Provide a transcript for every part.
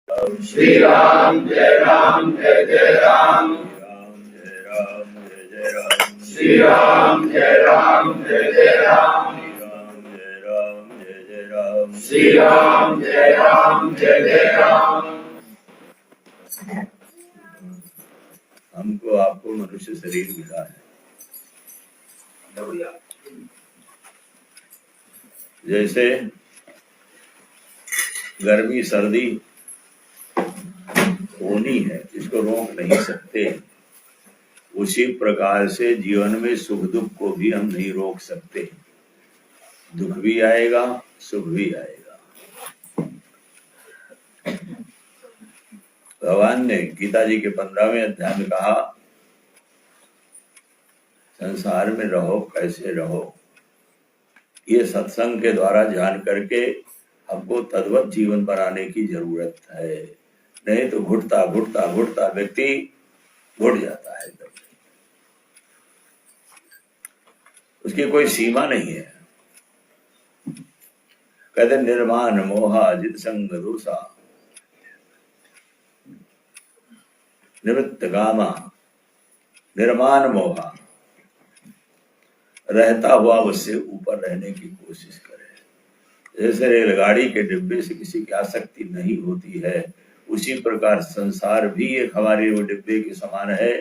श्री राम जय राम जय जय राम। श्री राम जय राम जय जय राम। श्री राम जय राम जय जय राम। हमको आपको मनुष्य शरीर मिला है। जैसे गर्मी सर्दी होनी है, इसको रोक नहीं सकते, उसी प्रकार से जीवन में सुख दुख को भी हम नहीं रोक सकते। दुख भी आएगा, सुख भी आएगा। भगवान ने गीता जी के 15वें अध्याय में कहा, संसार में रहो कैसे रहो, ये सत्संग के द्वारा जान करके हमको तद्वत जीवन बनाने की जरूरत है। नहीं तो घुटता घुटता घुटता व्यक्ति घुट जाता है, उसकी कोई सीमा नहीं है। कहते निर्माण मोहा जित संग दोषा निवृत्त कामा। निर्माण मोहा, रहता हुआ उससे ऊपर रहने की कोशिश करें। जैसे रेलगाड़ी के डिब्बे से किसी की आसक्ति नहीं होती है, उसी प्रकार संसार भी एक हमारे वो डिब्बे के समान है।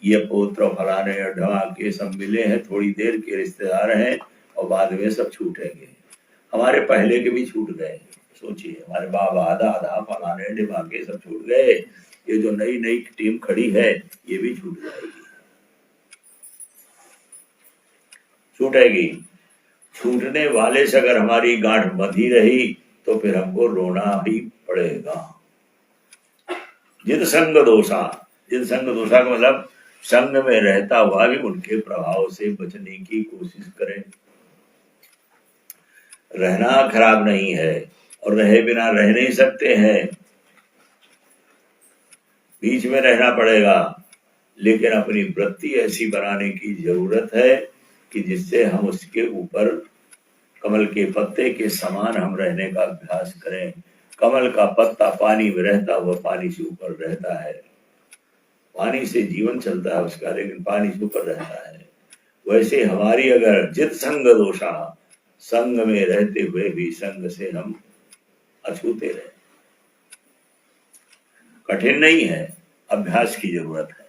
ये पुत्र फलाने और ढमाके सब मिले हैं, थोड़ी देर के रिश्तेदार हैं और बाद में सब छूटेंगे। हमारे पहले के भी छूट गए। सोचिए, हमारे बाबा दादा फलाने ढमाके सब छूट गए, ये जो नई नई टीम खड़ी है ये भी छूट जाएगी, छूटेगी। छूटने वाले से अगर हमारी गांठ बंधी रही तो फिर हमको रोना ही पड़ेगा। जित संग दोषा, जित संग दोषा का मतलब संग में रहता हुआ भी उनके प्रभाव से बचने की कोशिश करें। रहना खराब नहीं है और रहे बिना रह नहीं सकते हैं, बीच में रहना पड़ेगा, लेकिन अपनी वृत्ति ऐसी बनाने की जरूरत है कि जिससे हम उसके ऊपर कमल के पत्ते के समान हम रहने का अभ्यास करें। कमल का पत्ता पानी में रहता हुआ पानी से ऊपर रहता है, पानी से जीवन चलता है उसका, लेकिन पानी से ऊपर रहता है। वैसे हमारी अगर जित संग दोषा, संग में रहते हुए भी संग से हम अछूते रहे। कठिन नहीं है, अभ्यास की जरूरत है,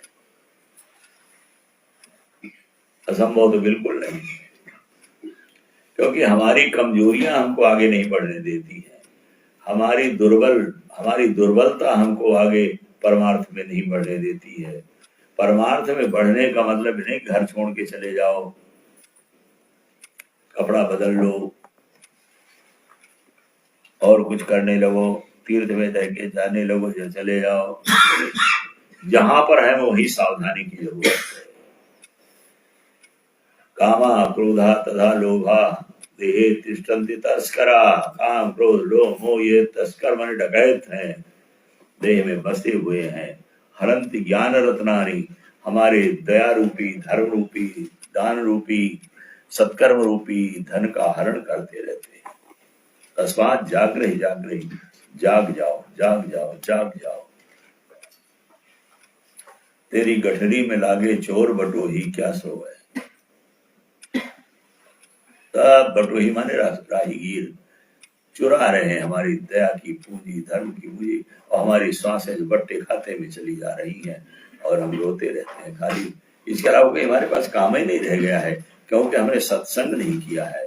असंभव तो बिल्कुल नहीं, क्योंकि हमारी कमजोरियां हमको आगे नहीं बढ़ने देती है। हमारी दुर्बलता हमको आगे परमार्थ में नहीं बढ़ने देती है। परमार्थ में बढ़ने का मतलब नहीं घर छोड़ के चले जाओ, कपड़ा बदल लो और कुछ करने लगो, तीर्थ में जाके जाने लगो, जो चले जाओ। जहां पर है वही सावधानी की जरूरत है। कामा क्रोधा तथा लोभा देहे तिष्ठन्ति तस्करा। काम क्रोध लोभ मोह ये तस्कर माने डकैत हैं, देह में बसे हुए हैं। हरंति ज्ञान रत्नानि, हमारे दया रूपी, धर्म रूपी, दान रूपी, सत्कर्म रूपी धन का हरण करते रहते हैं। तस्मात् जागृहि जागृहि, जाग जाओ जाग जाओ जाग जाओ। तेरी गठरी में लागे चोर बटोही क्या सोए। तब बटोही माने राहीगीर चुरा रहे हैं हमारी दया की पूंजी, धर्म की पूंजी, और हमारी सांसें जो बट्टे खाते में चली जा रही हैं और हम रोते रहते हैं खाली। इसके अलावा कोई हमारे पास काम ही नहीं रह गया है, क्योंकि हमने सत्संग नहीं किया है,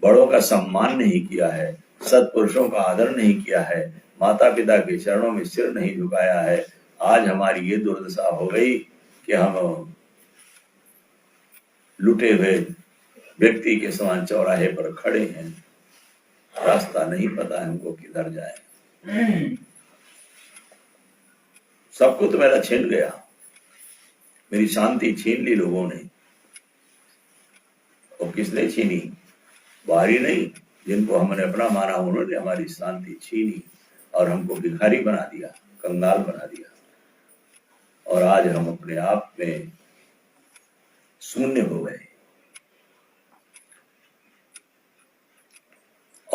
बड़ों का सम्मान नहीं किया है, सत्पुरुषों का आदर नहीं किया है, माता पिता के चरणों में सिर नहीं झुकाया है। आज हमारी ये दुर्दशा हो गई कि हम लुटे हुए व्यक्ति के समान चौराहे पर खड़े हैं, रास्ता नहीं पता है हमको किधर जाए। सब कुछ तो मेरा छीन गया, मेरी शांति छीन ली लोगों ने। और किसने छीनी? बाहरी नहीं, जिनको हमने अपना माना उन्होंने हमारी शांति छीनी और हमको भिखारी बना दिया, कंगाल बना दिया। और आज हम अपने आप में शून्य हो गए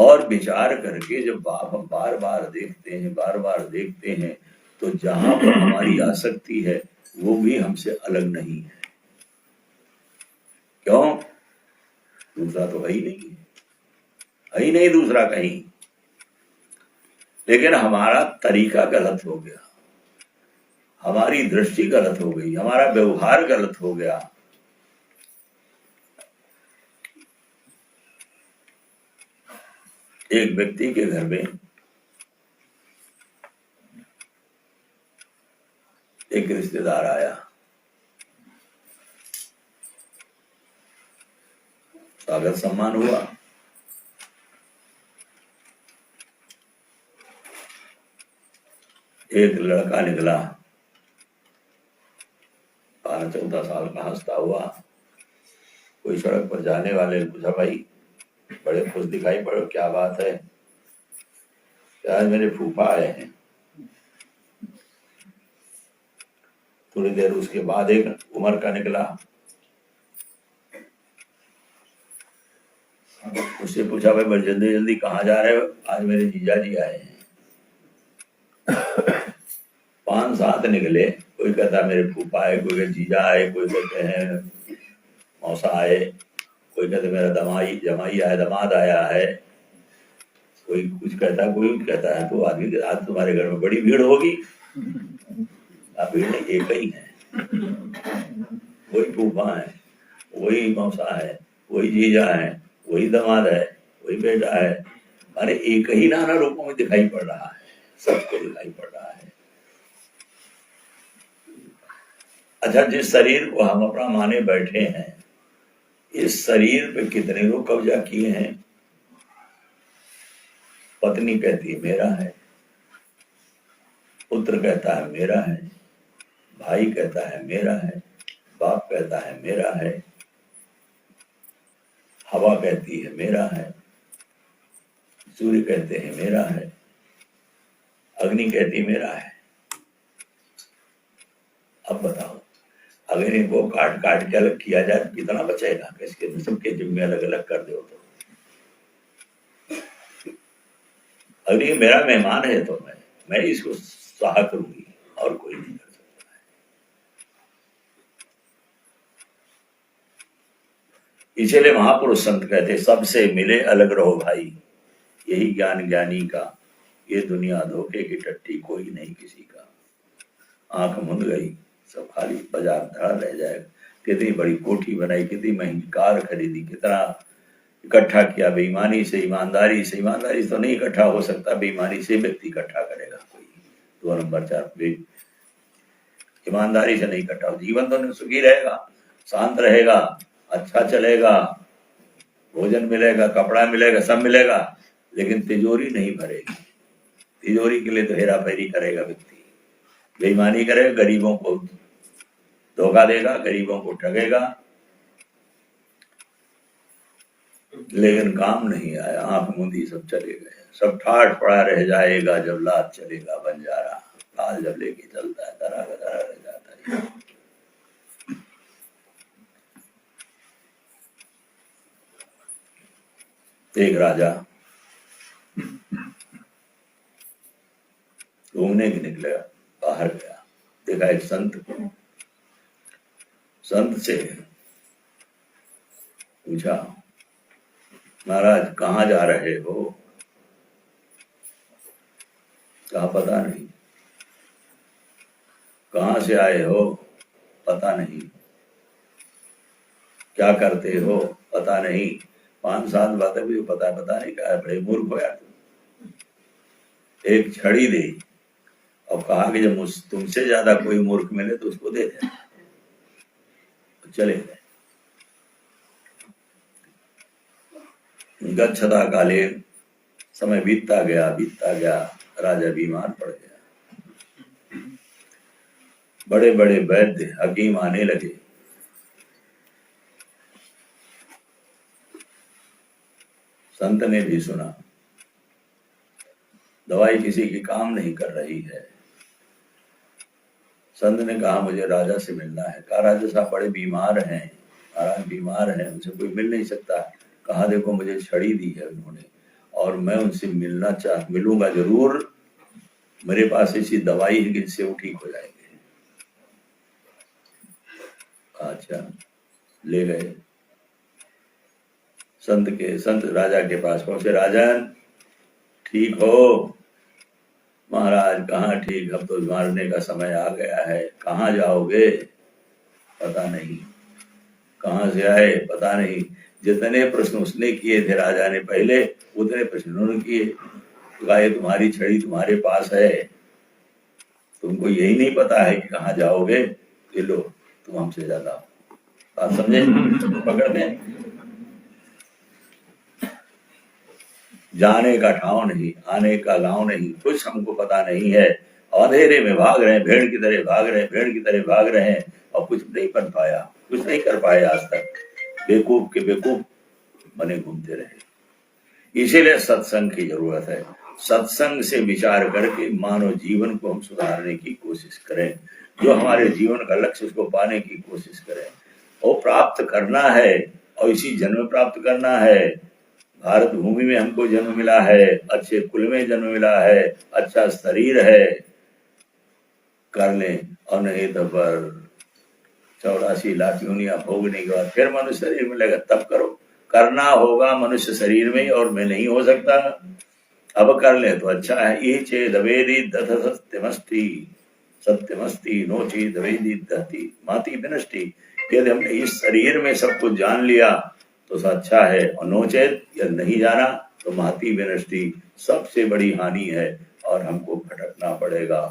और विचार करके जब हम बार बार देखते हैं तो जहां पर हमारी आसक्ति है वो भी हमसे अलग नहीं है। क्यों? दूसरा तो है ही नहीं दूसरा कहीं। लेकिन हमारा तरीका गलत हो गया, हमारी दृष्टि गलत हो गई, हमारा व्यवहार गलत हो गया। एक व्यक्ति के घर में एक रिश्तेदार आया, स्वागत सम्मान हुआ। एक लड़का निकला, 12-14 साल का, हंसता हुआ। कोई सड़क पर जाने वाले ने पूछा, भाई बड़े खुश दिखाई पड़े, क्या बात है? आज मेरे फूफा आए हैं। थोड़ी देर उसके बाद एक उम्र का निकला, उससे पूछा, भाई बड़ी जल्दी जल्दी कहाँ जा रहे हो? आज मेरे जीजा जी आए हैं। 5-7 निकले, कोई कहता मेरे फूफा आए, कोई कहते जीजा आए, कोई कहते हैं मौसा आए, कोई कहते मेरा जमाई आया, दामाद आया है, कोई कुछ कहता है, कोई कहता है। तो आदमी आज तुम्हारे घर में बड़ी भीड़ होगी। भीड़ नहीं, एक ही है, वही फूफा है, वही मौसा है, वही जीजा है, वही दामाद है, वही बेटा है। अरे एक ही नाना रूपों में दिखाई पड़ रहा है, सबको दिखाई पड़ रहा है। अच्छा, जिस शरीर को हम अपना माने बैठे हैं, इस शरीर पे कितने लोग कब्जा किए हैं। पत्नी कहती है मेरा है, पुत्र कहता है मेरा है, भाई कहता है मेरा है, बाप कहता है मेरा है, हवा कहती है मेरा है, सूर्य कहते हैं मेरा है, अग्नि कहती मेरा है। अब बताओ, अगर इनको काट काट के अलग किया जाए तो कितना बचेगा? इसके सबके जिम्मे अलग अलग कर दो तो अगर ये मेरा मेहमान है तो मैं इसको सहा करूंगी, और कोई नहीं कर सकता है। इसलिए महापुरुष संत कहते सबसे मिले अलग रहो भाई, यही ज्ञान ज्ञानी का, ये दुनिया धोखे की टट्टी कोई नहीं किसी का। आंख मुंद गई, सब खाली, बाजार धड़ा रह जाएगा। कितनी बड़ी कोठी बनाई, कितनी महंगी कार खरीदी, कितना इकट्ठा किया बेईमानी से, ईमानदारी से। ईमानदारी तो नहीं इकट्ठा हो सकता, बेईमानी से व्यक्ति इकट्ठा करेगा कोई। 2 नंबर 4 ईमानदारी से नहीं इकट्ठा हो। जीवन तो सुखी रहेगा, शांत रहेगा, अच्छा चलेगा, भोजन मिलेगा, कपड़ा मिलेगा, सब मिलेगा, लेकिन तिजोरी नहीं भरेगी। तिजोरी के लिए तो हेरा फेरी करेगा व्यक्ति, बेईमानी करेगा, गरीबों को धोखा देगा, गरीबों को ठगेगा, लेकिन काम नहीं आया। आंख मूंदी सब चले गए, सब ठाठ पड़ा रह जाएगा जब लात चलेगा बंजारा। लाल जब लेके चलता है धरा रह जाता है। एक राजा घूमने के निकले, बाहर गया, देखा एक संत को। संत से पूछा, महाराज कहाँ जा रहे हो? कहा पता नहीं। कहाँ से आए हो? पता नहीं। क्या करते हो? पता नहीं। 5-7 बातें भी पता नहीं। क्या बड़े मूर्ख हो यार तुम। एक छड़ी दी और कहा कि जब तुमसे ज्यादा कोई मूर्ख मिले तो उसको दे दे। चले गए। गच्छता काले, समय बीतता गया, राजा बीमार पड़ गया। बड़े बड़े वैद्य हकीम आने लगे। संत ने भी सुना, दवाई किसी की काम नहीं कर रही है। संत ने कहा मुझे राजा से मिलना है। कहा राजा साहब बड़े बीमार हैं, महाराज बीमार हैं, उनसे कोई मिल नहीं सकता। कहा देखो मुझे छड़ी दी है उन्होंने, और मैं उनसे मिलूंगा जरूर। मेरे पास ऐसी दवाई है कि जिससे वो ठीक हो जाएंगे। अच्छा, ले गए संत राजा के पास पहुंचे। राजन, ठीक हो? महाराज, कहाँ ठीक, अब तो मारने का समय आ गया है। कहाँ जाओगे? पता नहीं। कहाँ से आए? पता नहीं। जितने प्रश्न उसने किए थे राजा ने पहले, उतने प्रश्न उन्होंने किए। कहा ये तुम्हारी छड़ी तुम्हारे पास है, तुमको यही नहीं पता है कि कहाँ जाओगे? ये लो, तुम हमसे ज्यादा। बात समझे? पकड़ में जाने का ठाव नहीं, आने का गांव नहीं, कुछ हमको पता नहीं है। अंधेरे में भाग रहे हैं, भेड़ की तरह भाग रहे हैं, भेड़ की तरह भाग रहे हैं, और कुछ नहीं बन पाया, कुछ नहीं कर पाए आज तक। बेवकूफ के बेवकूफ बने घूमते रहे। इसीलिए सत्संग की जरूरत है। सत्संग से विचार करके मानव जीवन को हम सुधारने की कोशिश करें, जो हमारे जीवन का लक्ष्य उसको पाने की कोशिश करें। वो प्राप्त करना है, और इसी जन्म प्राप्त करना है। भारत भूमि में हमको जन्म मिला है, अच्छे कुल में जन्म मिला है, अच्छा शरीर है, कर लें। और नहीं तो पर 84 लाख योनियां भोगने के बाद फिर मनुष्य शरीर मिलेगा, तब करो। करना होगा मनुष्य शरीर में, और मैं नहीं हो सकता। अब कर ले तो अच्छा है। ये चेद वेदी दथ सत्यमस्ति, सत्यमस्ति नो चेद वेदी दहति माति विनष्टि। यदि हमने इस शरीर में सब कुछ जान लिया तो अच्छा है, और नोचेत यदि नहीं जाना तो महती विनष्टि, सबसे बड़ी हानि है, और हमको भटकना पड़ेगा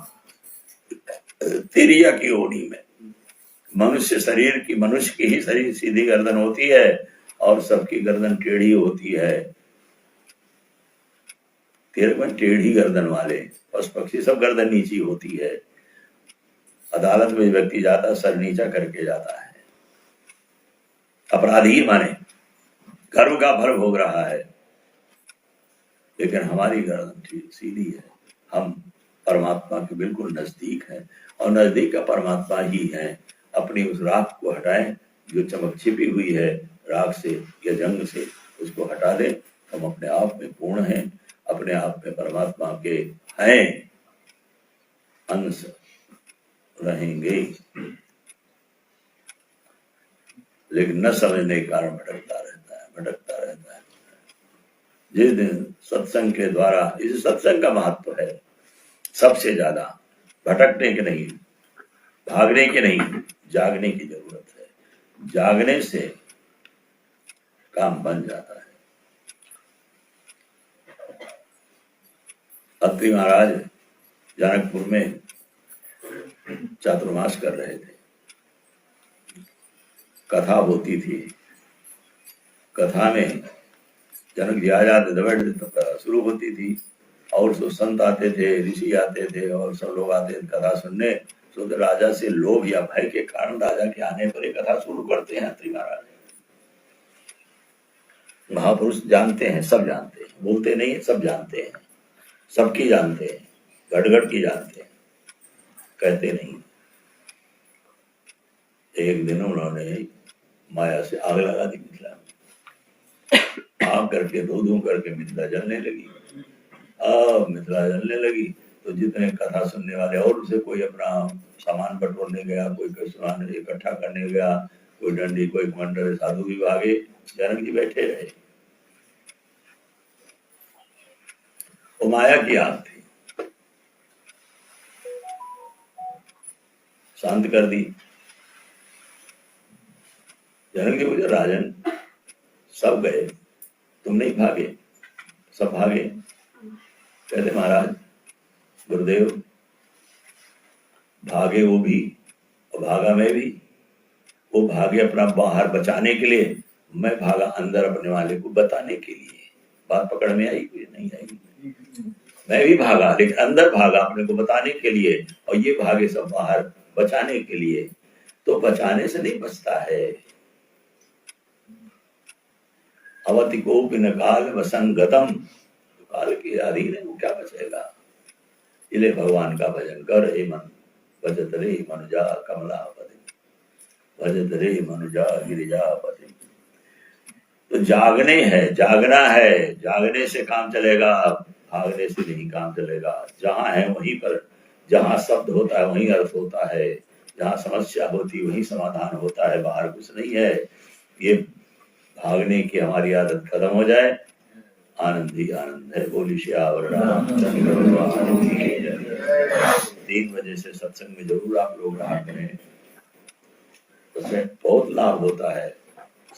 तिरिया की ओढ़ी में। मनुष्य की ही शरीर सीधी गर्दन होती है, और सबकी गर्दन टेढ़ी होती है। तेरे में टेढ़ी गर्दन वाले पशु पक्षी सब गर्दन नीची होती है। अदालत में व्यक्ति जाता सर नीचा करके जाता है, अपराधी माने कर्म का फल भोग रहा है। लेकिन हमारी गर्दन सीधी है, हम परमात्मा के बिल्कुल नजदीक हैं, और नजदीक का परमात्मा ही है। अपनी उस राख को हटाएं जो चमक छिपी हुई है, राख से या जंग से, उसको हटा दें। हम अपने आप में पूर्ण हैं, अपने आप में परमात्मा के हैं अंश रहेंगे। लेकिन न समझने के कारण भटकता रहता है। जिस दिन सत्संग के द्वारा, इस सत्संग का महत्व है सबसे ज्यादा। भटकने के नहीं, भागने के नहीं, जागने की जरूरत है। जागने से काम बन जाता है। अत्रि महाराज जनकपुर में चातुर्मास कर रहे थे, कथा होती थी। कथा में जनक जी आ जाते थे, शुरू होती थी, और तो संत आते थे, ऋषि आते थे, और सब लोग आते थे कथा सुनने। तो राजा से लोभ या भय के कारण राजा के आने पर एक कथा शुरू करते हैं अत्रि महाराज। महापुरुष जानते हैं, सब जानते हैं, बोलते नहीं है, सब जानते हैं, सबकी जानते हैं, घट की जानते हैं, कहते नहीं। एक दिन उन्होंने माया से आग लगा दी मिथिला में। आग करके धू करके मिथिला जलने लगी। अब मिथिला जलने लगी तो जितने कथा सुनने वाले, और उसे कोई अपना सामान बटोरने गया, कोई सामान इकट्ठा करने गया, कोई डंडी, कोई मंडल, साधु भी भागे, जनक जी बैठे रहे। वो माया की आग थी, शांत कर दी। जनक जी बोले राजन सब गए, तुम नहीं भागे? सब भागे। कहते महाराज गुरुदेव, भागे वो भी और भागा मैं भी। वो भागे अपना बाहर बचाने के लिए, मैं भागा अंदर अपने वाले को बताने के लिए। बात पकड़ में आई? कोई नहीं आई। मैं भी भागा, लेकिन अंदर भागा अपने को बताने के लिए, और ये भागे सब बाहर बचाने के लिए। तो बचाने से नहीं बचता है। अवति को बिन काल वसंगतम, काल के अधीन है, वो क्या बचेगा। इसलिए भगवान का भजन कर हे मन, भजत रे मनुजा कमलापति, भजत रे मनुजा गिरिजापति। तो जागने है, जागना है, जागने से काम चलेगा, भागने से नहीं काम चलेगा। जहां है वहीं पर, जहां शब्द होता है वहीं अर्थ होता है, जहां समस्या होती वहीं समाधान होता है, बाहर कुछ नहीं है। ये भागने की हमारी आदत खत्म हो जाए, आनंद ही आनंद है। बोली श्यावर रामचंद्र भगवान की जय। 3 बजे से सत्संग में जरूर आप लोग रहा करें, उसमें बहुत लाभ होता है,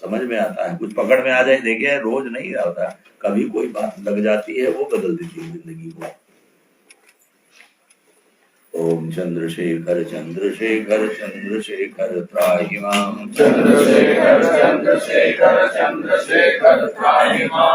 समझ में आता है, कुछ पकड़ में आ जाए। देखिए रोज नहीं आता, कभी कोई बात लग जाती है, वो बदल देती है जिंदगी को। ओम चंद्रशेखर चंद्रशेखर चंद्रशेखर त्राहि मां, चंद्रशेखर चंद्रशेखर चंद्रशेखर त्राहि मां।